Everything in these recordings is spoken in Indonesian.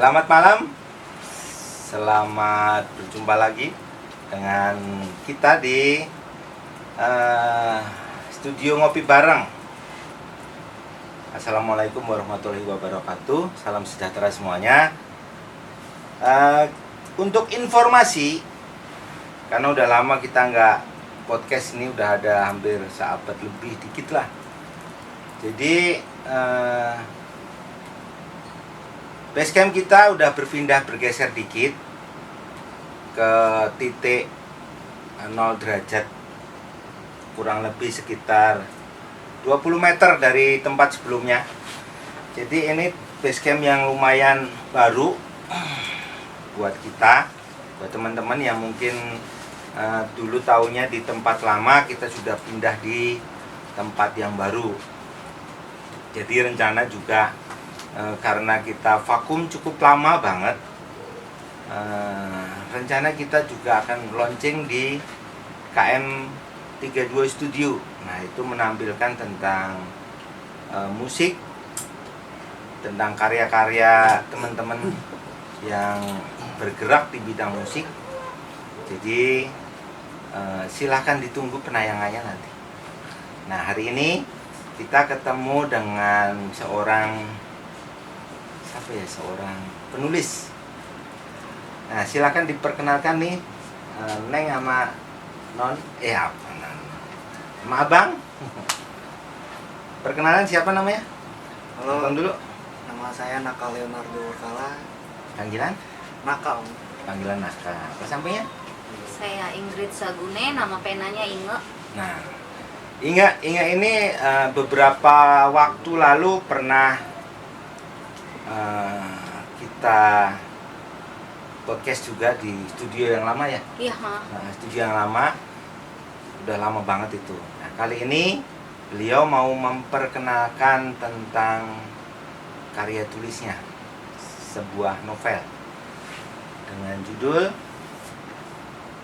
Selamat malam, selamat berjumpa lagi dengan kita di studio ngopi bareng. Assalamualaikum warahmatullahi wabarakatuh, salam sejahtera semuanya. Untuk informasi, karena udah lama kita nggak podcast ini, udah ada hampir seabad lebih dikit lah. Jadi basecamp kita udah bergeser dikit ke titik 0 derajat, kurang lebih sekitar 20 meter dari tempat sebelumnya. Jadi ini basecamp yang lumayan baru buat kita, buat teman-teman yang mungkin dulu taunya di tempat lama, kita sudah pindah di tempat yang baru. Jadi rencana juga karena kita vakum cukup lama banget, rencana kita juga akan launching di KM32 Studio. Nah, itu menampilkan tentang musik, tentang karya-karya teman-teman yang bergerak di bidang musik. Jadi silahkan ditunggu penayangannya nanti. Nah, hari ini kita ketemu dengan seorang penulis. Nah, silakan diperkenalkan nih, Neng sama Non, sama Abang. Perkenalan siapa namanya? Halo, Abang dulu. nama saya Naka Leonardo Workala. Panggilan? Naka, Om. Panggilan Naka. Apa sampingnya? Saya Ingrid Sagune, nama penanya Inge. Nah, Inga ini beberapa waktu lalu pernah kita podcast juga di studio yang lama ya. Iya, Studio yang lama, udah lama banget itu. Nah, kali ini beliau mau memperkenalkan tentang karya tulisnya, sebuah novel dengan judul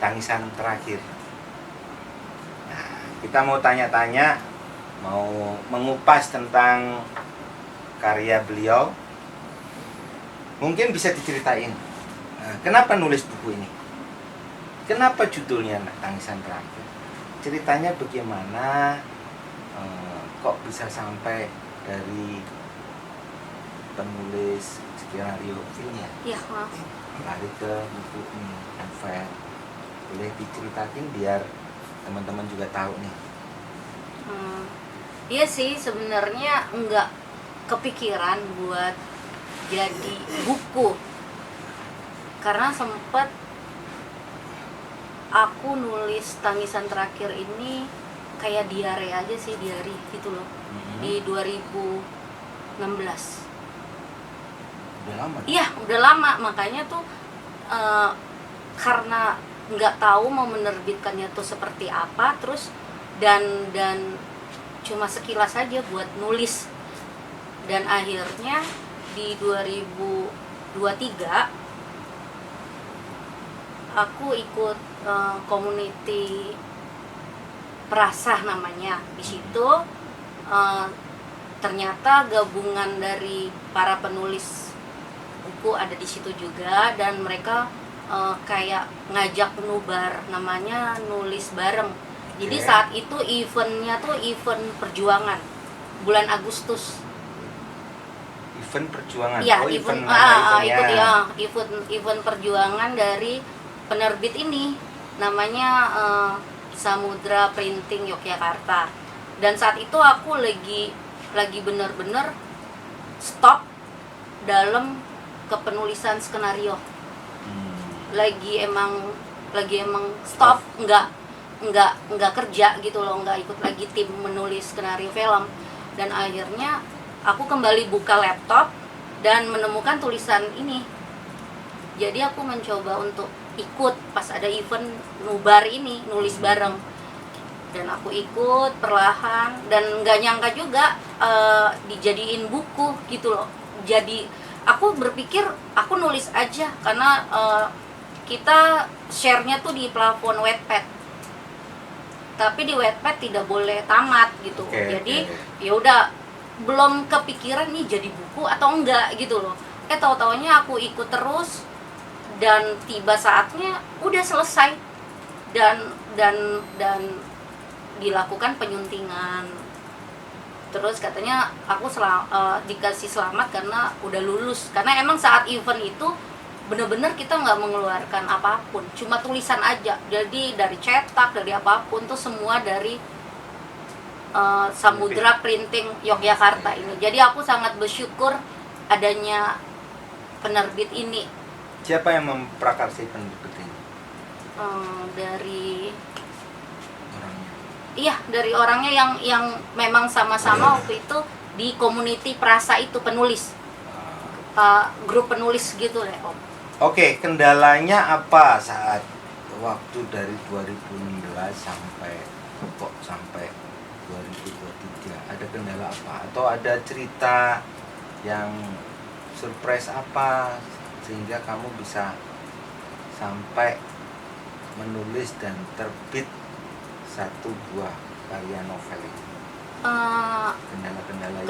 Tangisan Terakhir. Nah, kita mau tanya-tanya, mau mengupas tentang karya beliau. Mungkin bisa diceritain, kenapa nulis buku ini? Kenapa judulnya Tangisan Terakhir? Ceritanya bagaimana? Kok bisa sampai dari penulis skenario film ya? Iya, Lari ke buku ini, novel. Boleh diceritain biar teman-teman juga tahu nih. Iya sih, sebenarnya nggak kepikiran buat jadi buku, karena sempet aku nulis Tangisan Terakhir ini kayak diare aja sih, diary gitu loh. Di 2016. Udah lama? Iya, udah lama. Makanya tuh karena nggak tahu mau menerbitkannya tuh seperti apa, terus dan cuma sekilas aja buat nulis. Dan akhirnya di 2023 aku ikut community Perasah namanya. Di situ ternyata gabungan dari para penulis buku ada di situ juga, dan mereka kayak ngajak nubar, namanya nulis bareng. Jadi saat itu eventnya tuh event perjuangan bulan Agustus. Event perjuangan. Iya, event event perjuangan dari penerbit ini, namanya Samudra Printing Yogyakarta. Dan saat itu aku lagi bener-bener stop dalam kepenulisan skenario. Lagi emang stop, nggak kerja gitu loh, nggak ikut lagi tim menulis skenario film. Dan akhirnya aku kembali buka laptop dan menemukan tulisan ini. Jadi aku mencoba untuk ikut pas ada event nubar ini, nulis bareng. Dan aku ikut perlahan, dan nggak nyangka juga dijadiin buku gitu loh. Jadi aku berpikir aku nulis aja, karena kita share-nya tuh di platform Wattpad. Tapi di Wattpad tidak boleh tamat gitu. Jadi ya udah, belum kepikiran nih jadi buku atau enggak gitu loh. tahu-taunya aku ikut terus, dan tiba saatnya udah selesai, dan dilakukan penyuntingan. Terus katanya aku dikasih selamat karena udah lulus, karena emang saat event itu bener-bener kita nggak mengeluarkan apapun, cuma tulisan aja. Jadi dari cetak, dari apapun tuh semua dari Samudra Printing Yogyakarta ini. Jadi aku sangat bersyukur adanya penerbit ini. Siapa yang memprakarsai penerbit ini? Dari Orangnya. Iya, dari orangnya yang memang sama-sama waktu itu di community Prasa itu, penulis, grup penulis gitu deh Om. Oke, kendalanya apa saat waktu dari 2016 sampai 2023? Ada kendala apa? Atau ada cerita yang surprise apa sehingga kamu bisa sampai menulis dan terbit satu buah karya novel ini?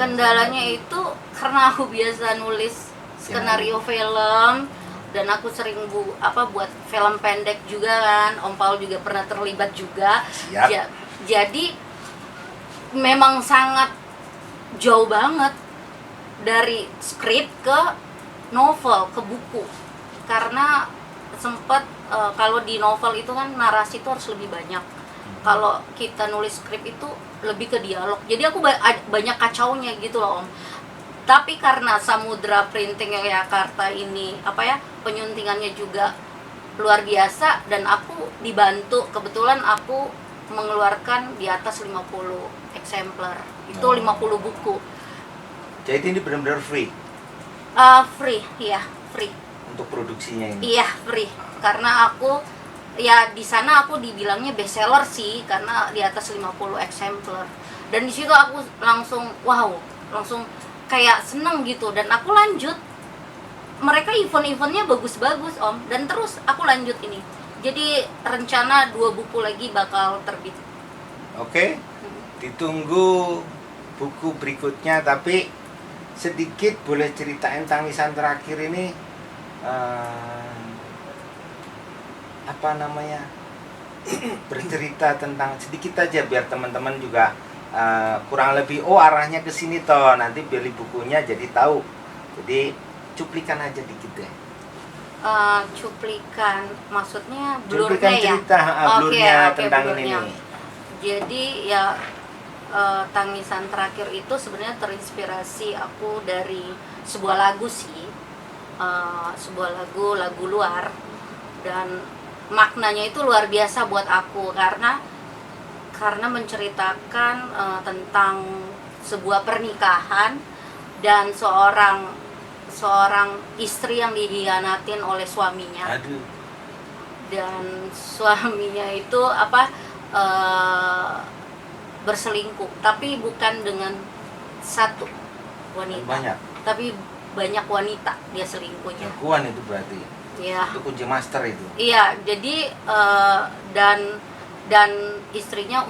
Kendalanya itu karena aku biasa nulis skenario film, dan aku sering buat film pendek juga kan. Om Paul juga pernah terlibat juga. Siap. Jadi memang sangat jauh banget dari skrip ke novel, ke buku. Karena sempat kalau di novel itu kan narasi itu harus lebih banyak. Kalau kita nulis skrip itu lebih ke dialog. Jadi aku banyak kacaunya gitu loh Om. Tapi karena Samudra Printing Yogyakarta ini penyuntingannya juga luar biasa, dan aku dibantu, kebetulan aku mengeluarkan di atas 50 eksemplar. Itu 50 buku. Jadi ini benar-benar free? Free, iya, free. Untuk produksinya ini? Iya, free. Karena aku di sana aku dibilangnya bestseller sih, karena di atas 50 eksemplar. Dan di situ aku langsung kayak seneng gitu, dan aku lanjut. Mereka event-eventnya bagus-bagus Om, dan terus aku lanjut ini. Jadi rencana 2 buku lagi bakal terbit. Oke, ditunggu buku berikutnya. Tapi sedikit boleh ceritain tangisan terakhir ini, bercerita tentang sedikit aja biar teman-teman juga kurang lebih arahnya ke sini toh, nanti beli bukunya jadi tahu. Jadi cuplikan aja dikit deh. Cuplikan maksudnya Cuplikan blurnya cerita, blurnya tentang blurnya. ini. Jadi tangisan terakhir itu sebenarnya terinspirasi aku dari sebuah lagu sih, sebuah lagu luar, dan maknanya itu luar biasa buat aku karena menceritakan tentang sebuah pernikahan dan seorang istri yang dikhianatin oleh suaminya. Aduh. Dan suaminya itu berselingkuh, tapi bukan dengan satu wanita, Banyak. tapi banyak wanita dia selingkuhnya. Jagoan itu berarti. Iya. Itu kunci master itu. Iya, jadi dan istrinya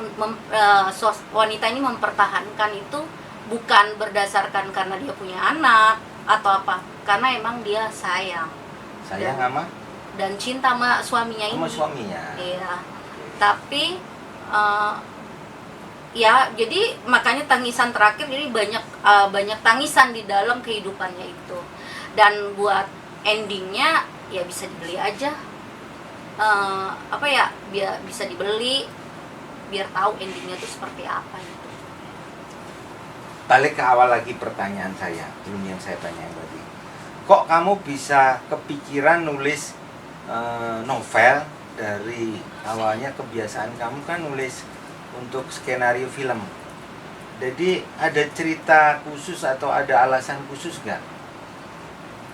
wanita ini mempertahankan itu bukan berdasarkan karena dia punya anak atau apa, karena emang dia sayang Sama dan cinta sama suaminya ini. sama suaminya. Iya. Tapi jadi makanya tangisan terakhir, jadi banyak tangisan di dalam kehidupannya itu. Dan buat endingnya ya bisa dibeli aja, biar bisa dibeli biar tahu endingnya itu seperti apa gitu. Balik ke awal lagi pertanyaan saya, belum yang saya tanya tadi. Kok kamu bisa kepikiran nulis novel? Dari awalnya kebiasaan kamu kan nulis untuk skenario film. Jadi ada cerita khusus atau ada alasan khusus nggak?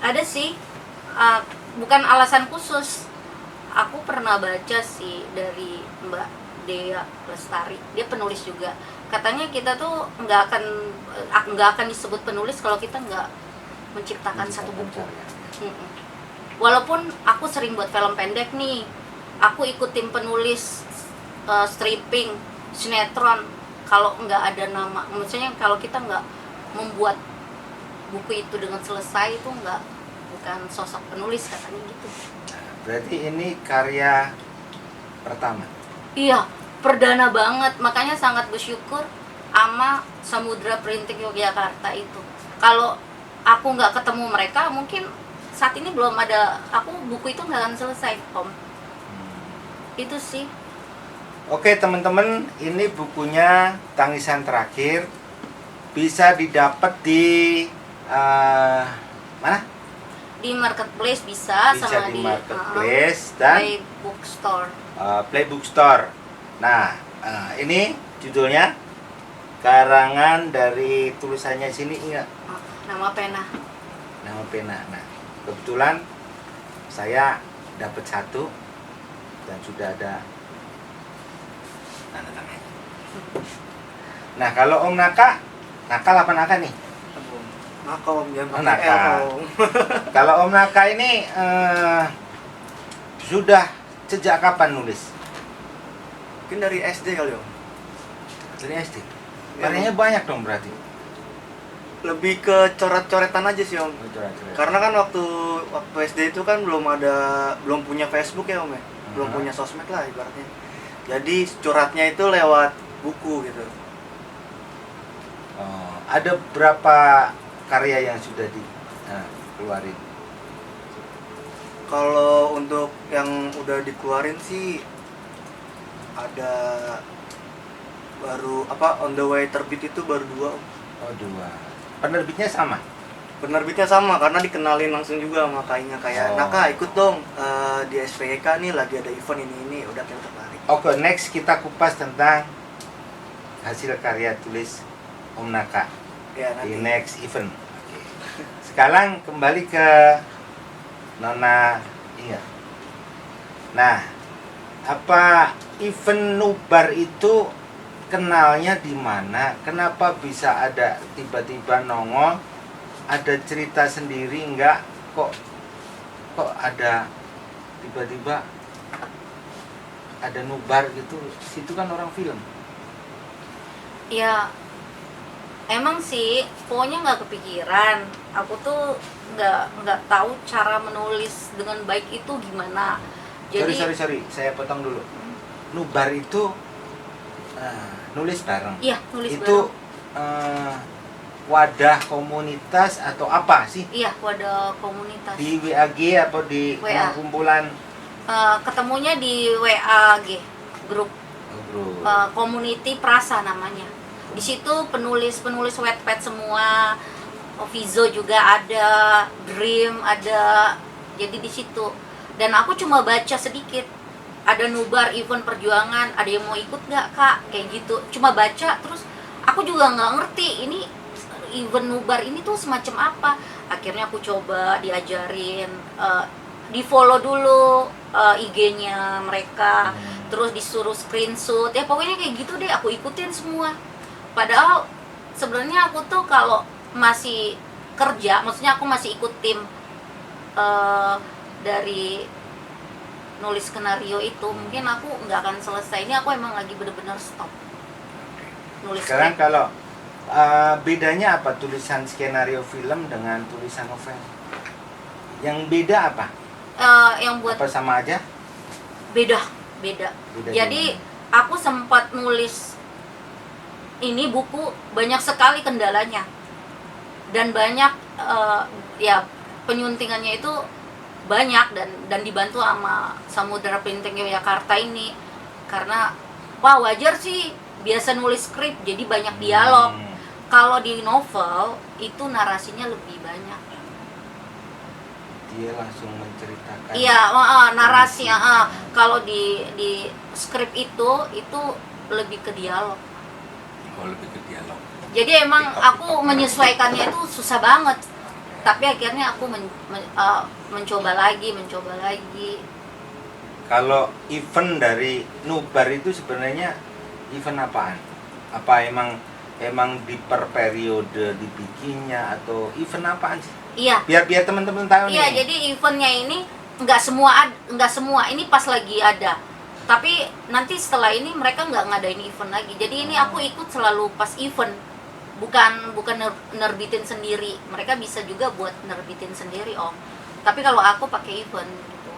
Ada sih, bukan alasan khusus. Aku pernah baca sih dari Mbak Dea Lestari, dia penulis juga. Katanya kita tuh nggak akan disebut penulis kalau kita nggak menciptakan satu buku. Walaupun aku sering buat film pendek nih, aku ikut tim penulis stripping, sinetron. Kalau nggak ada nama, maksudnya kalau kita nggak membuat buku itu dengan selesai itu melahirkan sosok penulis katanya gitu. Nah, berarti ini karya pertama. Iya, perdana banget, makanya sangat bersyukur sama Samudra Printing Yogyakarta itu. Kalau aku nggak ketemu mereka, mungkin saat ini belum ada, buku itu nggak akan selesai, Om. Itu sih. Oke teman-teman, ini bukunya Tangisan Terakhir, bisa didapat di mana? Di marketplace bisa sama di di marketplace dan Play Bookstore. Play Bookstore. Nah, ini judulnya, karangan dari tulisannya sini, ingat Nama pena. nama pena. Nah, kebetulan saya dapat satu dan sudah ada tanda tangannya. Nah, kalau Om nakal apa nakal nih? Nakal Om, jangan Oh, pakai L nakal. Om. Kalau Om Naka ini sudah sejak kapan nulis? Mungkin dari SD kali Om. Dari SD. Ya, Karyanya banyak dong berarti. Lebih ke coret-coretan aja sih Om. Coret-coret. Karena kan waktu SD itu kan belum punya Facebook ya Om ya. Belum punya sosmed lah ibaratnya. Jadi curhatnya itu lewat buku gitu. Oh, ada berapa karya yang sudah dikeluarin? Kalau untuk yang udah dikeluarin sih ada baru On the Way terbit itu baru 2 Om. Oh, 2. Penerbitnya sama? Penerbitnya sama karena dikenalin langsung juga sama kainya kayak Oh. Naka ikut dong di SPYK nih lagi ada event ini udah kita tertarik. Oke, next kita kupas tentang hasil karya tulis Om Naka Ya di nanti. next event. Oke. Sekarang kembali ke Nona Ingat. Nah, apa event Nubar itu kenalnya di mana? Kenapa bisa ada tiba-tiba nongol? Ada cerita sendiri enggak? Kok ada tiba-tiba ada Nubar gitu? Situ kan orang film. Ya emang sih pokoknya nggak kepikiran, aku tuh nggak tahu cara menulis dengan baik itu gimana. Jadi Sorry, saya potong dulu. Nubar itu nulis bareng. iya, nulis Itu bareng. wadah komunitas atau apa sih? Iya, wadah komunitas. Di WAG atau di WA. kumpulan Ketemunya di WAG grup grup? community Prasa namanya. Di situ penulis Wattpad semua, Vizo juga ada, Dream ada. Jadi di situ. Dan aku cuma baca sedikit. Ada Nubar event perjuangan, ada yang mau ikut nggak Kak? Kayak gitu. Cuma baca terus aku juga nggak ngerti ini event Nubar ini tuh semacam apa. Akhirnya aku coba diajarin, di follow dulu IG-nya mereka, terus disuruh screenshot, ya pokoknya kayak gitu deh, aku ikutin semua. Padahal sebenarnya aku tuh kalau masih kerja, maksudnya aku masih ikut tim dari nulis skenario itu, mungkin aku nggak akan selesai. Ini aku emang lagi bener-bener stop nulis Sekarang skrip. kalau bedanya apa tulisan skenario film dengan tulisan novel? Yang beda apa? Yang buat Apa sama aja? beda. Beda Jadi gimana? aku sempat nulis ini buku, banyak sekali kendalanya dan banyak ya penyuntingannya itu banyak, dan dibantu sama Samudra Printing Yogyakarta ini, karena wajar sih biasa nulis skrip jadi banyak dialog. Kalau di novel itu narasinya lebih banyak. Dia langsung menceritakan. Iya, narasi. Kalau di skrip itu lebih ke dialog. Oh, lebih ke dialog. Jadi emang aku menyesuaikannya itu susah banget. Tapi akhirnya aku mencoba lagi. Kalau event dari Nubar itu sebenarnya event apaan? Apa emang di per periode dibikinnya atau event apaan sih? Iya. Biar teman-teman tahu Iya, nih. jadi eventnya ini nggak semua ini pas lagi ada. Tapi nanti setelah ini mereka nggak ngadain event lagi. Jadi ini aku ikut selalu pas event. Bukan nerbitin sendiri. Mereka bisa juga buat nerbitin sendiri, Om. Tapi kalau aku pakai event gitu.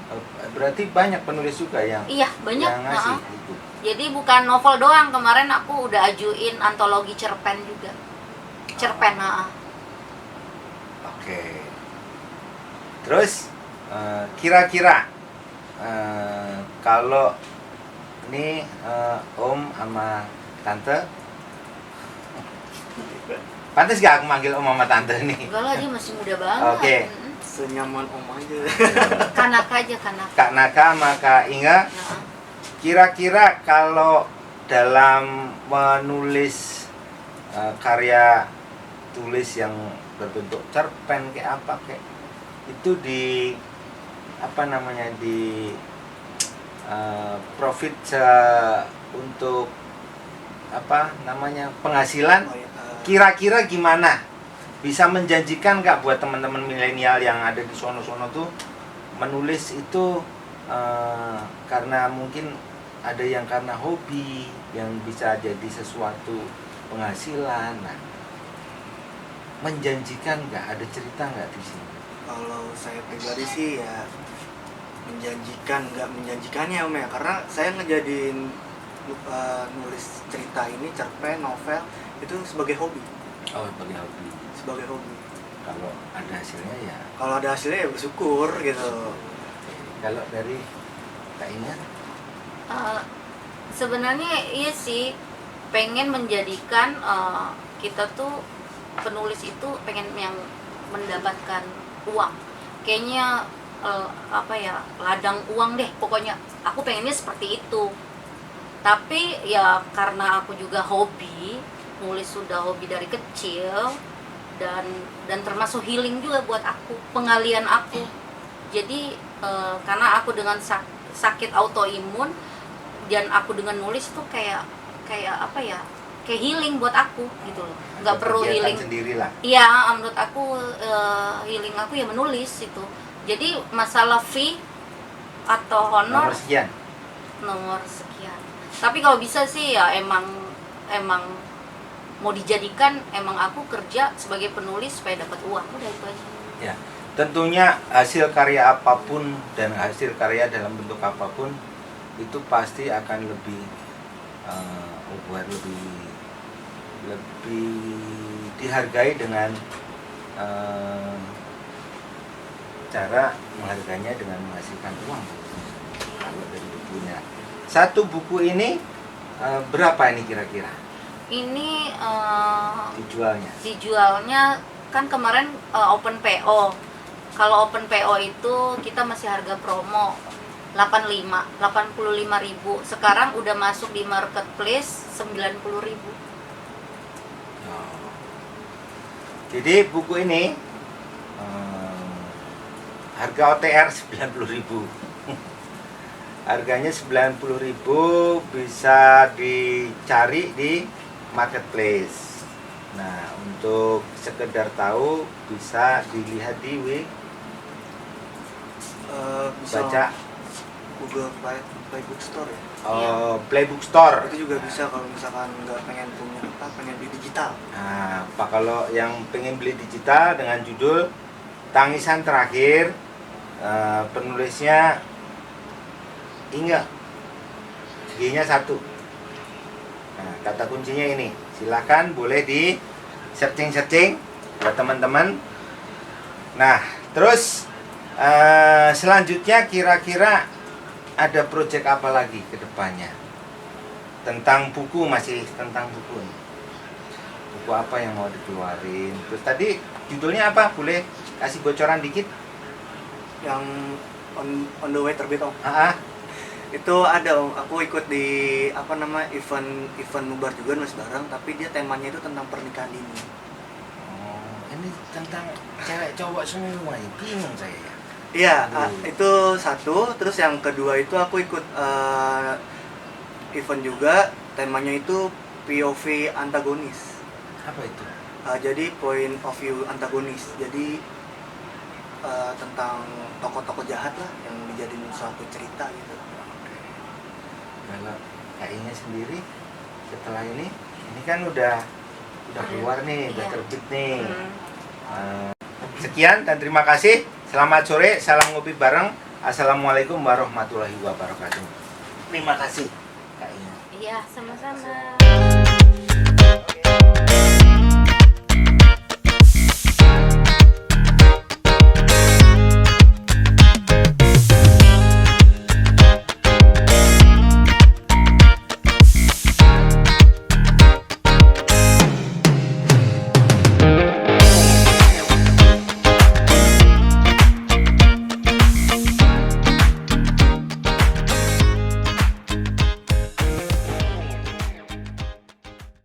Berarti banyak penulis juga yang Iya, banyak. yang ngasih Heeh. itu. Jadi bukan novel doang, kemarin aku udah ajuin antologi cerpen juga. Cerpen, heeh. Oke. Terus kira-kira kalau ini Om sama Tante, pantas gak aku manggil Om sama Tante nih? Enggak lah, dia masih muda banget. Oke. Senyaman om aja. Kanak aja, kanak. Kak Naka sama Kak Inga, Nah, kira-kira kalau dalam menulis karya tulis yang berbentuk cerpen kayak apa kayak itu di apa namanya di profit untuk apa namanya penghasilan, Oh, ya. kira-kira gimana, bisa menjanjikan nggak buat teman-teman milenial yang ada di sono-sono tuh menulis itu karena mungkin ada yang karena hobi yang bisa jadi sesuatu penghasilan. Nah, menjanjikan nggak, ada cerita nggak di sini? Kalau saya pribadi sih ya menjanjikan, nggak menjanjikannya om ya, karena saya ngejadiin nulis cerita ini, cerpen, novel itu sebagai hobi. Oh, sebagai hobi. Sebagai hobi. Kalau ada hasilnya ya. Kalau ada hasilnya ya bersyukur gitu. Kalau dari Kak Ina? sebenarnya iya sih, pengen menjadikan kita tuh penulis itu pengen yang mendapatkan uang. Kayaknya apa ya, ladang uang deh pokoknya. Aku pengennya seperti itu. Tapi ya karena aku juga hobi, nulis sudah hobi dari kecil, dan termasuk healing juga buat aku, pengalian aku. Jadi karena aku dengan sakit autoimun dan aku dengan nulis tuh kayak apa ya, kayak healing buat aku gitu loh. Nggak perlu Kegiatan healing sendiri lah. iya, menurut aku healing aku ya menulis itu. Jadi masalah fee atau honor Nomor sekian. nomor sekian. Tapi kalau bisa sih ya emang mau dijadikan emang aku kerja sebagai penulis supaya dapat uang, udah itu aja. Ya, tentunya hasil karya apapun dan hasil karya dalam bentuk apapun itu pasti akan lebih lebih dihargai dengan cara menghargainya dengan menghasilkan uang. Kalau dari bukunya, satu buku ini berapa ini kira-kira Ini dijualnya? kan kemarin open PO. Kalau open PO itu kita masih harga promo 85.000. Sekarang udah masuk di marketplace 90.000. Oh. Jadi buku ini harga OTR 90.000. Harganya 90.000, bisa dicari di marketplace. Nah, untuk sekedar tahu bisa dilihat di Bisa baca Google Play Bookstore ya. Play Bookstore. Itu juga bisa kalau misalkan nggak pengen punya apa, pengen beli digital. Nah, apa kalau yang pengen beli digital dengan judul Tangisan Terakhir, penulisnya Inga, G-nya 1. Nah, kata kuncinya ini. Silahkan boleh di searching buat teman-teman. Nah, terus selanjutnya kira-kira ada proyek apa lagi ke depannya? Tentang buku, masih tentang buku nih. Buku apa yang mau dikeluarin? Terus tadi judulnya apa? Boleh kasih bocoran dikit? Yang on the way terbit om. Itu ada om, aku ikut di apa nama event Nubar juga nulis bareng, tapi dia temanya itu tentang pernikahan dini. Oh, ini tentang cewek cowok semua ya, bingung saya ya. Iya, itu satu. Terus yang kedua itu aku ikut event juga, temanya itu POV antagonis. Apa itu? Jadi point of view antagonis. Jadi tentang tokoh-tokoh jahat lah yang dijadiin suatu cerita gitu. Kalau kayaknya sendiri setelah ini kan udah keluar nih, udah terbit nih. Sekian dan terima kasih. Selamat sore, salam ngopi bareng. Assalamualaikum warahmatullahi wabarakatuh. Terima kasih Kak Ina. Iya, sama-sama.